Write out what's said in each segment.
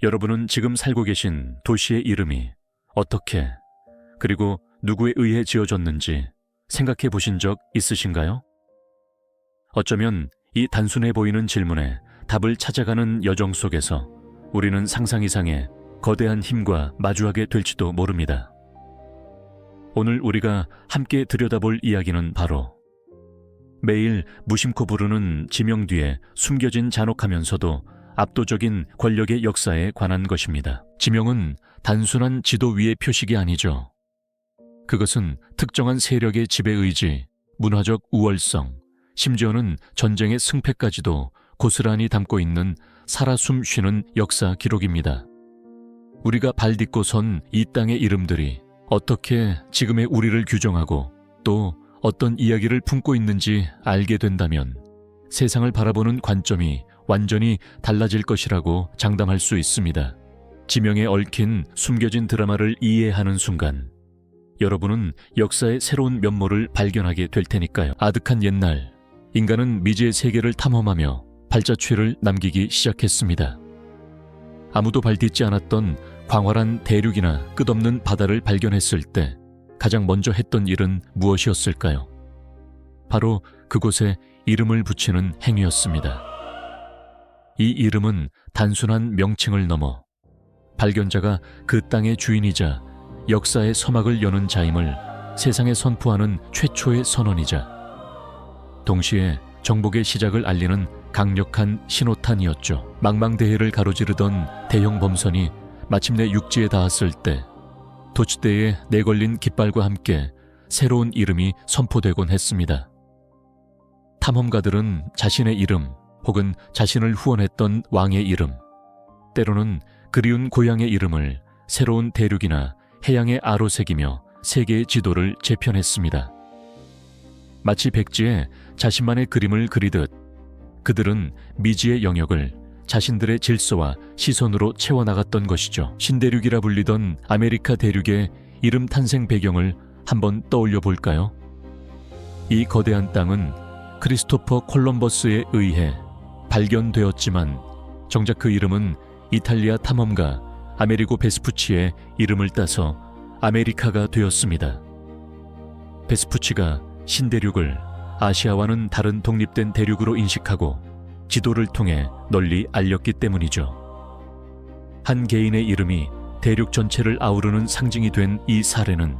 여러분은 지금 살고 계신 도시의 이름이 어떻게, 그리고 누구에 의해 지어졌는지 생각해 보신 적 있으신가요? 어쩌면 이 단순해 보이는 질문에 답을 찾아가는 여정 속에서 우리는 상상 이상의 거대한 힘과 마주하게 될지도 모릅니다. 오늘 우리가 함께 들여다볼 이야기는 바로 매일 무심코 부르는 지명 뒤에 숨겨진 잔혹하면서도 압도적인 권력의 역사에 관한 것입니다. 지명은 단순한 지도 위의 표식이 아니죠. 그것은 특정한 세력의 지배의지, 문화적 우월성, 심지어는 전쟁의 승패까지도 고스란히 담고 있는 살아 숨 쉬는 역사 기록입니다. 우리가 발 딛고 선 이 땅의 이름들이 어떻게 지금의 우리를 규정하고 또 어떤 이야기를 품고 있는지 알게 된다면 세상을 바라보는 관점이 완전히 달라질 것이라고 장담할 수 있습니다. 지명에 얽힌 숨겨진 드라마를 이해하는 순간 여러분은 역사의 새로운 면모를 발견하게 될 테니까요. 아득한 옛날, 인간은 미지의 세계를 탐험하며 발자취를 남기기 시작했습니다. 아무도 발딛지 않았던 광활한 대륙이나 끝없는 바다를 발견했을 때 가장 먼저 했던 일은 무엇이었을까요? 바로 그곳에 이름을 붙이는 행위였습니다. 이 이름은 단순한 명칭을 넘어 발견자가 그 땅의 주인이자 역사의 서막을 여는 자임을 세상에 선포하는 최초의 선언이자 동시에 정복의 시작을 알리는 강력한 신호탄이었죠. 망망대해를 가로지르던 대형 범선이 마침내 육지에 닿았을 때 도치대에 내걸린 깃발과 함께 새로운 이름이 선포되곤 했습니다. 탐험가들은 자신의 이름 혹은 자신을 후원했던 왕의 이름, 때로는 그리운 고향의 이름을 새로운 대륙이나 해양에 아로새기며 세계의 지도를 재편했습니다. 마치 백지에 자신만의 그림을 그리듯 그들은 미지의 영역을 자신들의 질서와 시선으로 채워나갔던 것이죠. 신대륙이라 불리던 아메리카 대륙의 이름 탄생 배경을 한번 떠올려 볼까요? 이 거대한 땅은 크리스토퍼 콜럼버스에 의해 발견되었지만 정작 그 이름은 이탈리아 탐험가 아메리고 베스푸치의 이름을 따서 아메리카가 되었습니다. 베스푸치가 신대륙을 아시아와는 다른 독립된 대륙으로 인식하고 지도를 통해 널리 알렸기 때문이죠. 한 개인의 이름이 대륙 전체를 아우르는 상징이 된 이 사례는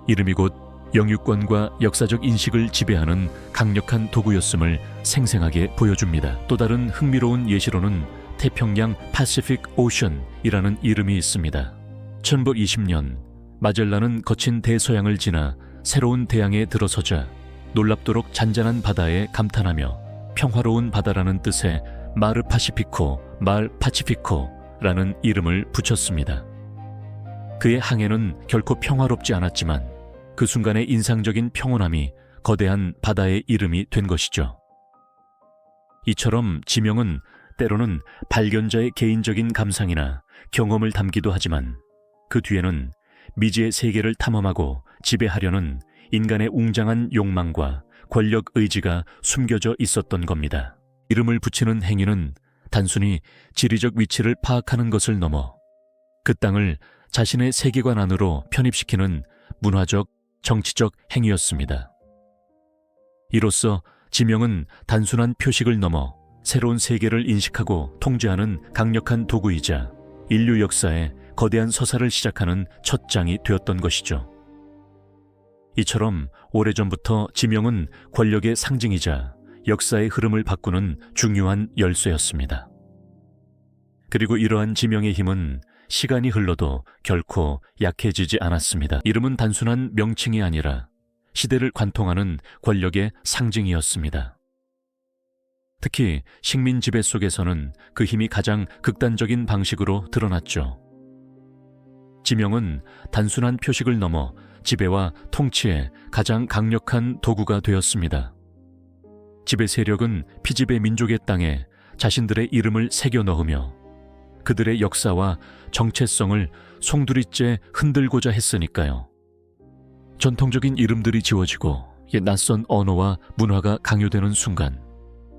이름이 곧 영유권과 역사적 인식을 지배하는 강력한 도구였음을 생생하게 보여줍니다. 또 다른 흥미로운 예시로는 태평양 파시픽 오션이라는 이름이 있습니다. 1920년 마젤란은 거친 대서양을 지나 새로운 대양에 들어서자 놀랍도록 잔잔한 바다에 감탄하며 평화로운 바다라는 뜻의 마르 파치피코라는 이름을 붙였습니다. 그의 항해는 결코 평화롭지 않았지만 그 순간의 인상적인 평온함이 거대한 바다의 이름이 된 것이죠. 이처럼 지명은 때로는 발견자의 개인적인 감상이나 경험을 담기도 하지만 그 뒤에는 미지의 세계를 탐험하고 지배하려는 인간의 웅장한 욕망과 권력 의지가 숨겨져 있었던 겁니다. 이름을 붙이는 행위는 단순히 지리적 위치를 파악하는 것을 넘어 그 땅을 자신의 세계관 안으로 편입시키는 문화적, 정치적 행위였습니다. 이로써 지명은 단순한 표식을 넘어 새로운 세계를 인식하고 통제하는 강력한 도구이자 인류 역사에 거대한 서사를 시작하는 첫 장이 되었던 것이죠. 이처럼 오래전부터 지명은 권력의 상징이자 역사의 흐름을 바꾸는 중요한 열쇠였습니다. 그리고 이러한 지명의 힘은 시간이 흘러도 결코 약해지지 않았습니다. 이름은 단순한 명칭이 아니라 시대를 관통하는 권력의 상징이었습니다. 특히 식민 지배 속에서는 그 힘이 가장 극단적인 방식으로 드러났죠. 지명은 단순한 표식을 넘어 지배와 통치의 가장 강력한 도구가 되었습니다. 지배 세력은 피지배 민족의 땅에 자신들의 이름을 새겨 넣으며 그들의 역사와 정체성을 송두리째 흔들고자 했으니까요. 전통적인 이름들이 지워지고 낯선 언어와 문화가 강요되는 순간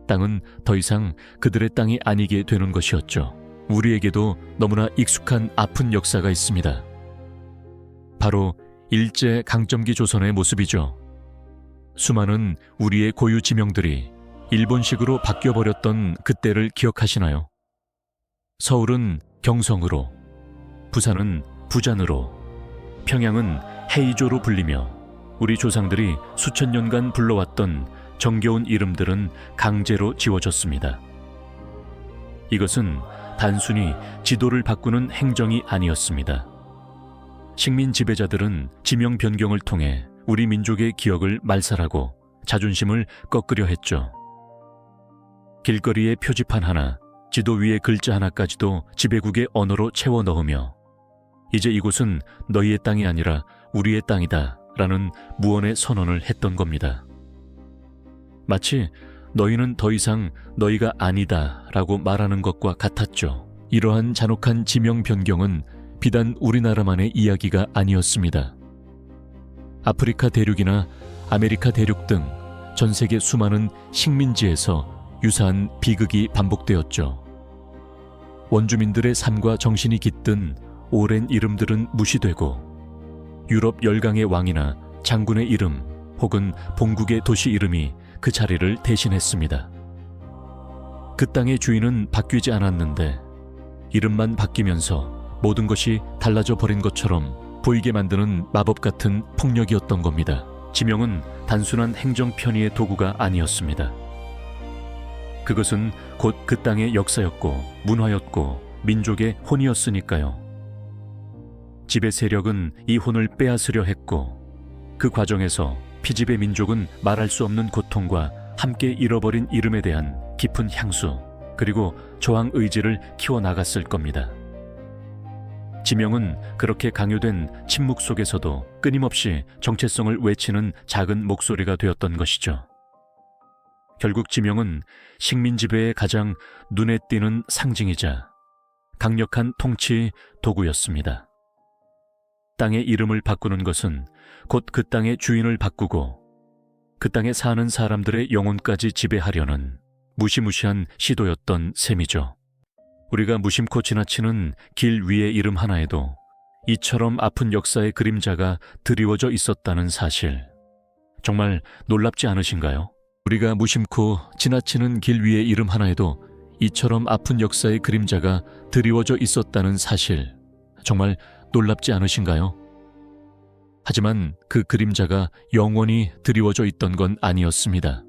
땅은 더 이상 그들의 땅이 아니게 되는 것이었죠. 우리에게도 너무나 익숙한 아픈 역사가 있습니다. 바로 일제 강점기 조선의 모습이죠. 수많은 우리의 고유 지명들이 일본식으로 바뀌어버렸던 그때를 기억하시나요? 서울은 경성으로, 부산은 부잔으로, 평양은 해이조로 불리며 우리 조상들이 수천 년간 불러왔던 정겨운 이름들은 강제로 지워졌습니다. 이것은 단순히 지도를 바꾸는 행정이 아니었습니다. 식민 지배자들은 지명 변경을 통해 우리 민족의 기억을 말살하고 자존심을 꺾으려 했죠. 길거리에 표지판 하나, 지도 위에 글자 하나까지도 지배국의 언어로 채워 넣으며 이제 이곳은 너희의 땅이 아니라 우리의 땅이다 라는 무언의 선언을 했던 겁니다. 마치 너희는 더 이상 너희가 아니다 라고 말하는 것과 같았죠. 이러한 잔혹한 지명 변경은 비단 우리나라만의 이야기가 아니었습니다. 아프리카 대륙이나 아메리카 대륙 등 전 세계 수많은 식민지에서 유사한 비극이 반복되었죠. 원주민들의 삶과 정신이 깃든 오랜 이름들은 무시되고 유럽 열강의 왕이나 장군의 이름 혹은 본국의 도시 이름이 그 자리를 대신했습니다. 그 땅의 주인은 바뀌지 않았는데 이름만 바뀌면서 모든 것이 달라져 버린 것처럼 보이게 만드는 마법 같은 폭력이었던 겁니다. 지명은 단순한 행정 편의의 도구가 아니었습니다. 그것은 곧 그 땅의 역사였고 문화였고 민족의 혼이었으니까요. 지배 세력은 이 혼을 빼앗으려 했고 그 과정에서 피지배 민족은 말할 수 없는 고통과 함께 잃어버린 이름에 대한 깊은 향수 그리고 저항 의지를 키워나갔을 겁니다. 지명은 그렇게 강요된 침묵 속에서도 끊임없이 정체성을 외치는 작은 목소리가 되었던 것이죠. 결국 지명은 식민 지배의 가장 눈에 띄는 상징이자 강력한 통치 도구였습니다. 땅의 이름을 바꾸는 것은 곧 그 땅의 주인을 바꾸고 그 땅에 사는 사람들의 영혼까지 지배하려는 무시무시한 시도였던 셈이죠. 우리가 무심코 지나치는 길 위의 이름 하나에도 이처럼 아픈 역사의 그림자가 드리워져 있었다는 사실, 정말 놀랍지 않으신가요? 우리가 무심코 지나치는 길 위의 이름 하나에도 이처럼 아픈 역사의 그림자가 드리워져 있었다는 사실, 정말 놀랍지 않으신가요? 하지만 그 그림자가 영원히 드리워져 있던 건 아니었습니다.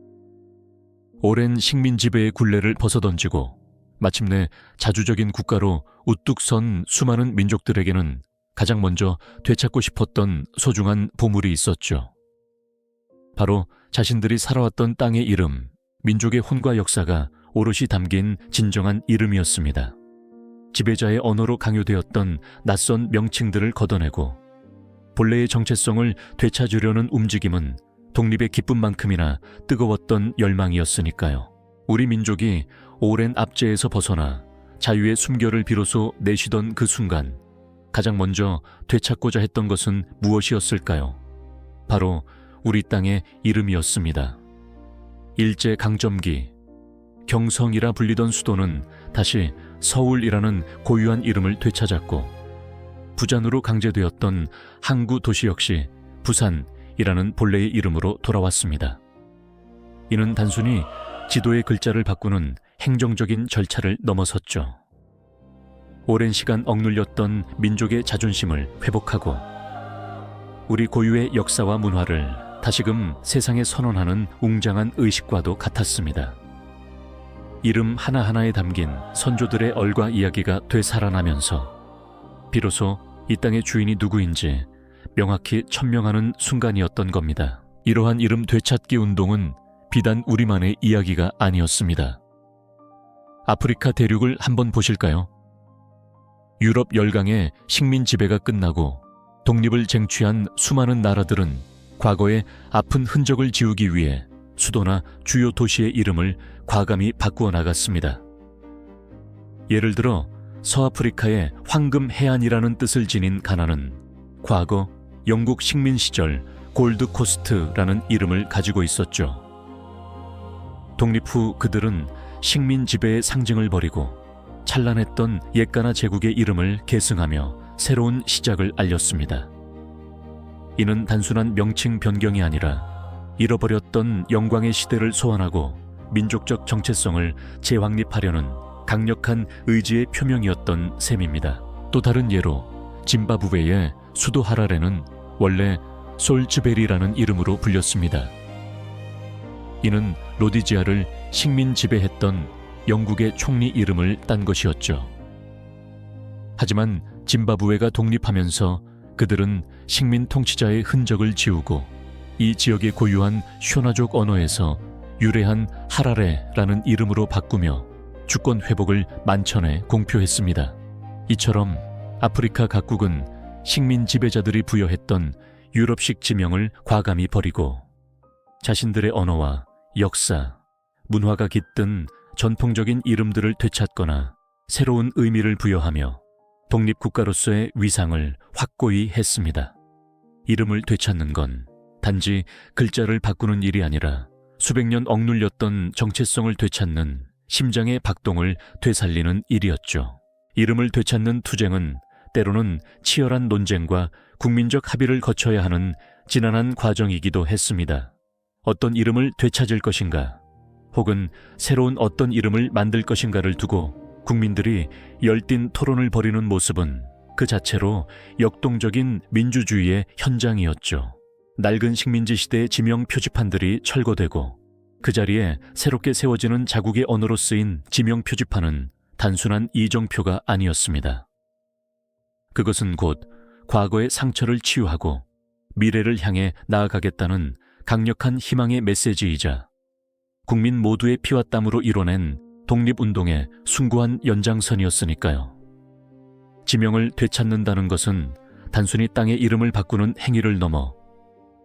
오랜 식민 지배의 굴레를 벗어던지고 마침내 자주적인 국가로 우뚝 선 수많은 민족들에게는 가장 먼저 되찾고 싶었던 소중한 보물이 있었죠. 바로 자신들이 살아왔던 땅의 이름, 민족의 혼과 역사가 오롯이 담긴 진정한 이름이었습니다. 지배자의 언어로 강요되었던 낯선 명칭들을 걷어내고 본래의 정체성을 되찾으려는 움직임은 독립의 기쁨만큼이나 뜨거웠던 열망이었으니까요. 우리 민족이 오랜 압제에서 벗어나 자유의 숨결을 비로소 내쉬던 그 순간 가장 먼저 되찾고자 했던 것은 무엇이었을까요? 바로 우리 땅의 이름이었습니다. 일제 강점기, 경성이라 불리던 수도는 다시 서울이라는 고유한 이름을 되찾았고 부잔으로 강제되었던 항구 도시 역시 부산이라는 본래의 이름으로 돌아왔습니다. 이는 단순히 지도의 글자를 바꾸는 행정적인 절차를 넘어섰죠. 오랜 시간 억눌렸던 민족의 자존심을 회복하고 우리 고유의 역사와 문화를 다시금 세상에 선언하는 웅장한 의식과도 같았습니다. 이름 하나하나에 담긴 선조들의 얼과 이야기가 되살아나면서 비로소 이 땅의 주인이 누구인지 명확히 천명하는 순간이었던 겁니다. 이러한 이름 되찾기 운동은 비단 우리만의 이야기가 아니었습니다. 아프리카 대륙을 한번 보실까요? 유럽 열강의 식민 지배가 끝나고 독립을 쟁취한 수많은 나라들은 과거의 아픈 흔적을 지우기 위해 수도나 주요 도시의 이름을 과감히 바꾸어 나갔습니다. 예를 들어 서아프리카의 황금 해안이라는 뜻을 지닌 가나는 과거 영국 식민 시절 골드코스트라는 이름을 가지고 있었죠. 독립 후 그들은 식민 지배의 상징을 버리고 찬란했던 옛가나 제국의 이름을 계승하며 새로운 시작을 알렸습니다. 이는 단순한 명칭 변경이 아니라 잃어버렸던 영광의 시대를 소환하고 민족적 정체성을 재확립하려는 강력한 의지의 표명이었던 셈입니다. 또 다른 예로 짐바브웨의 수도 하라레는 원래 솔즈베리라는 이름으로 불렸습니다. 이는 로디지아를 식민 지배했던 영국의 총리 이름을 딴 것이었죠. 하지만 짐바브웨가 독립하면서 그들은 식민 통치자의 흔적을 지우고 이 지역의 고유한 쇼나족 언어에서 유래한 하라레라는 이름으로 바꾸며 주권 회복을 만천에 공표했습니다. 이처럼 아프리카 각국은 식민 지배자들이 부여했던 유럽식 지명을 과감히 버리고 자신들의 언어와 역사, 문화가 깃든 전통적인 이름들을 되찾거나 새로운 의미를 부여하며 독립국가로서의 위상을 확고히 했습니다. 이름을 되찾는 건 단지 글자를 바꾸는 일이 아니라 수백 년 억눌렸던 정체성을 되찾는 심장의 박동을 되살리는 일이었죠. 이름을 되찾는 투쟁은 때로는 치열한 논쟁과 국민적 합의를 거쳐야 하는 지난한 과정이기도 했습니다. 어떤 이름을 되찾을 것인가, 혹은 새로운 어떤 이름을 만들 것인가를 두고 국민들이 열띤 토론을 벌이는 모습은 그 자체로 역동적인 민주주의의 현장이었죠. 낡은 식민지 시대의 지명 표지판들이 철거되고 그 자리에 새롭게 세워지는 자국의 언어로 쓰인 지명 표지판은 단순한 이정표가 아니었습니다. 그것은 곧 과거의 상처를 치유하고 미래를 향해 나아가겠다는 강력한 희망의 메시지이자 국민 모두의 피와 땀으로 이뤄낸 독립운동의 숭고한 연장선이었으니까요. 지명을 되찾는다는 것은 단순히 땅의 이름을 바꾸는 행위를 넘어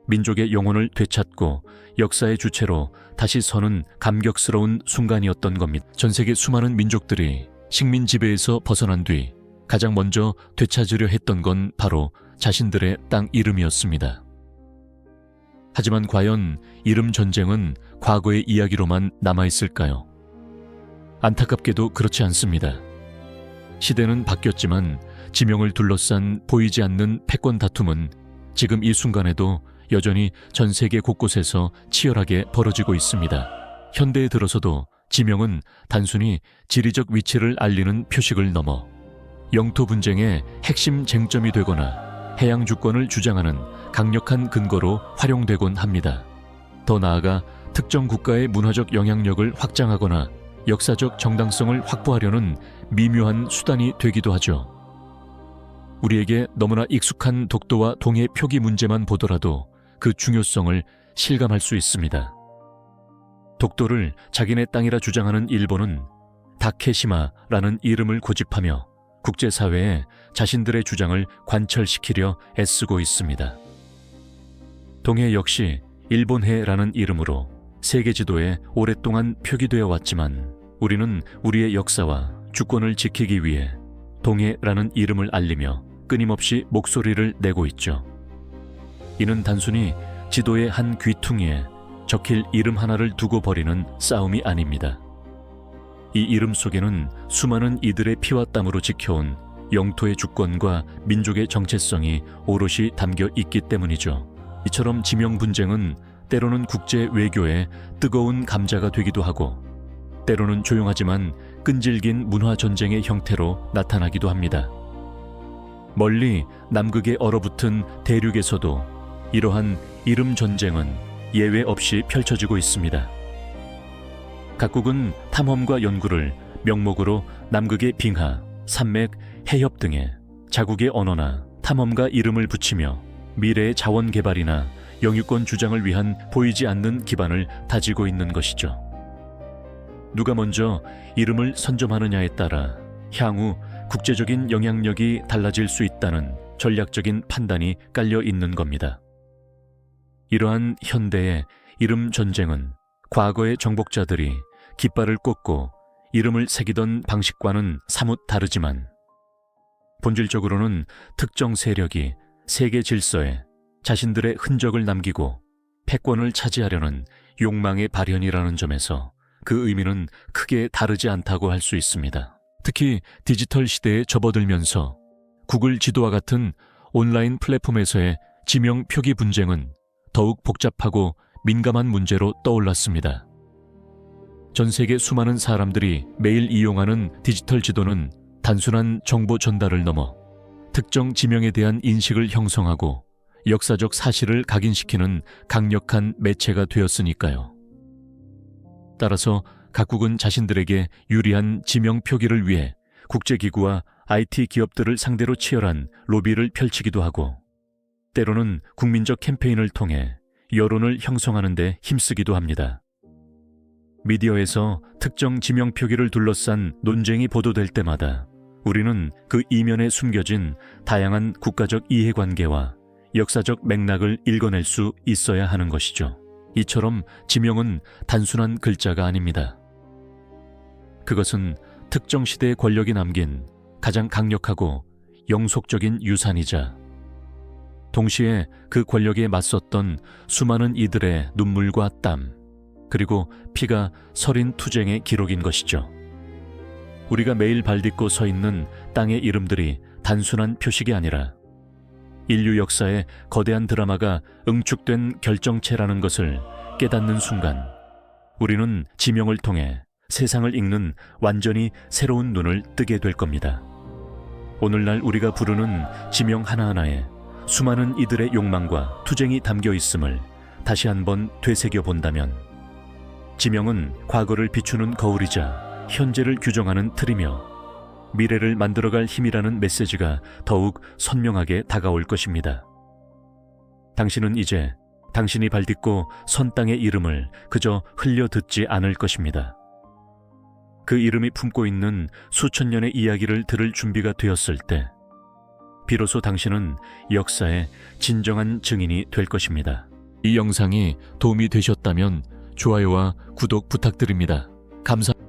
민족의 영혼을 되찾고 역사의 주체로 다시 서는 감격스러운 순간이었던 겁니다. 전 세계 수많은 민족들이 식민 지배에서 벗어난 뒤 가장 먼저 되찾으려 했던 건 바로 자신들의 땅 이름이었습니다. 하지만 과연 이름 전쟁은 과거의 이야기로만 남아있을까요? 안타깝게도 그렇지 않습니다. 시대는 바뀌었지만 지명을 둘러싼 보이지 않는 패권 다툼은 지금 이 순간에도 여전히 전 세계 곳곳에서 치열하게 벌어지고 있습니다. 현대에 들어서도 지명은 단순히 지리적 위치를 알리는 표식을 넘어 영토 분쟁의 핵심 쟁점이 되거나 해양 주권을 주장하는 강력한 근거로 활용되곤 합니다. 더 나아가 특정 국가의 문화적 영향력을 확장하거나 역사적 정당성을 확보하려는 미묘한 수단이 되기도 하죠. 우리에게 너무나 익숙한 독도와 동해 표기 문제만 보더라도 그 중요성을 실감할 수 있습니다. 독도를 자기네 땅이라 주장하는 일본은 다케시마라는 이름을 고집하며 국제사회에 자신들의 주장을 관철시키려 애쓰고 있습니다. 동해 역시 일본해라는 이름으로 세계 지도에 오랫동안 표기되어 왔지만 우리는 우리의 역사와 주권을 지키기 위해 동해라는 이름을 알리며 끊임없이 목소리를 내고 있죠. 이는 단순히 지도의 한 귀퉁이에 적힐 이름 하나를 두고 벌이는 싸움이 아닙니다. 이 이름 속에는 수많은 이들의 피와 땀으로 지켜온 영토의 주권과 민족의 정체성이 오롯이 담겨 있기 때문이죠. 이처럼 지명 분쟁은 때로는 국제 외교의 뜨거운 감자가 되기도 하고 때로는 조용하지만 끈질긴 문화 전쟁의 형태로 나타나기도 합니다. 멀리 남극에 얼어붙은 대륙에서도 이러한 이름 전쟁은 예외 없이 펼쳐지고 있습니다. 각국은 탐험과 연구를 명목으로 남극의 빙하, 산맥, 해협 등의 자국의 언어나 탐험가 이름을 붙이며 미래의 자원 개발이나 영유권 주장을 위한 보이지 않는 기반을 다지고 있는 것이죠. 누가 먼저 이름을 선점하느냐에 따라 향후 국제적인 영향력이 달라질 수 있다는 전략적인 판단이 깔려 있는 겁니다. 이러한 현대의 이름 전쟁은 과거의 정복자들이 깃발을 꽂고 이름을 새기던 방식과는 사뭇 다르지만 본질적으로는 특정 세력이 세계 질서에 자신들의 흔적을 남기고 패권을 차지하려는 욕망의 발현이라는 점에서 그 의미는 크게 다르지 않다고 할 수 있습니다. 특히 디지털 시대에 접어들면서 구글 지도와 같은 온라인 플랫폼에서의 지명 표기 분쟁은 더욱 복잡하고 민감한 문제로 떠올랐습니다. 전 세계 수많은 사람들이 매일 이용하는 디지털 지도는 단순한 정보 전달을 넘어 특정 지명에 대한 인식을 형성하고 역사적 사실을 각인시키는 강력한 매체가 되었으니까요. 따라서 각국은 자신들에게 유리한 지명 표기를 위해 국제기구와 IT 기업들을 상대로 치열한 로비를 펼치기도 하고, 때로는 국민적 캠페인을 통해 여론을 형성하는 데 힘쓰기도 합니다. 미디어에서 특정 지명 표기를 둘러싼 논쟁이 보도될 때마다 우리는 그 이면에 숨겨진 다양한 국가적 이해관계와 역사적 맥락을 읽어낼 수 있어야 하는 것이죠. 이처럼 지명은 단순한 글자가 아닙니다. 그것은 특정 시대의 권력이 남긴 가장 강력하고 영속적인 유산이자 동시에 그 권력에 맞섰던 수많은 이들의 눈물과 땀, 그리고 피가 서린 투쟁의 기록인 것이죠. 우리가 매일 발딛고 서 있는 땅의 이름들이 단순한 표식이 아니라 인류 역사의 거대한 드라마가 응축된 결정체라는 것을 깨닫는 순간, 우리는 지명을 통해 세상을 읽는 완전히 새로운 눈을 뜨게 될 겁니다. 오늘날 우리가 부르는 지명 하나하나에 수많은 이들의 욕망과 투쟁이 담겨 있음을 다시 한번 되새겨 본다면, 지명은 과거를 비추는 거울이자 현재를 규정하는 틀이며 미래를 만들어갈 힘이라는 메시지가 더욱 선명하게 다가올 것입니다. 당신은 이제 당신이 발딛고 선 땅의 이름을 그저 흘려 듣지 않을 것입니다. 그 이름이 품고 있는 수천 년의 이야기를 들을 준비가 되었을 때 비로소 당신은 역사의 진정한 증인이 될 것입니다. 이 영상이 도움이 되셨다면 좋아요와 구독 부탁드립니다. 감사합니다.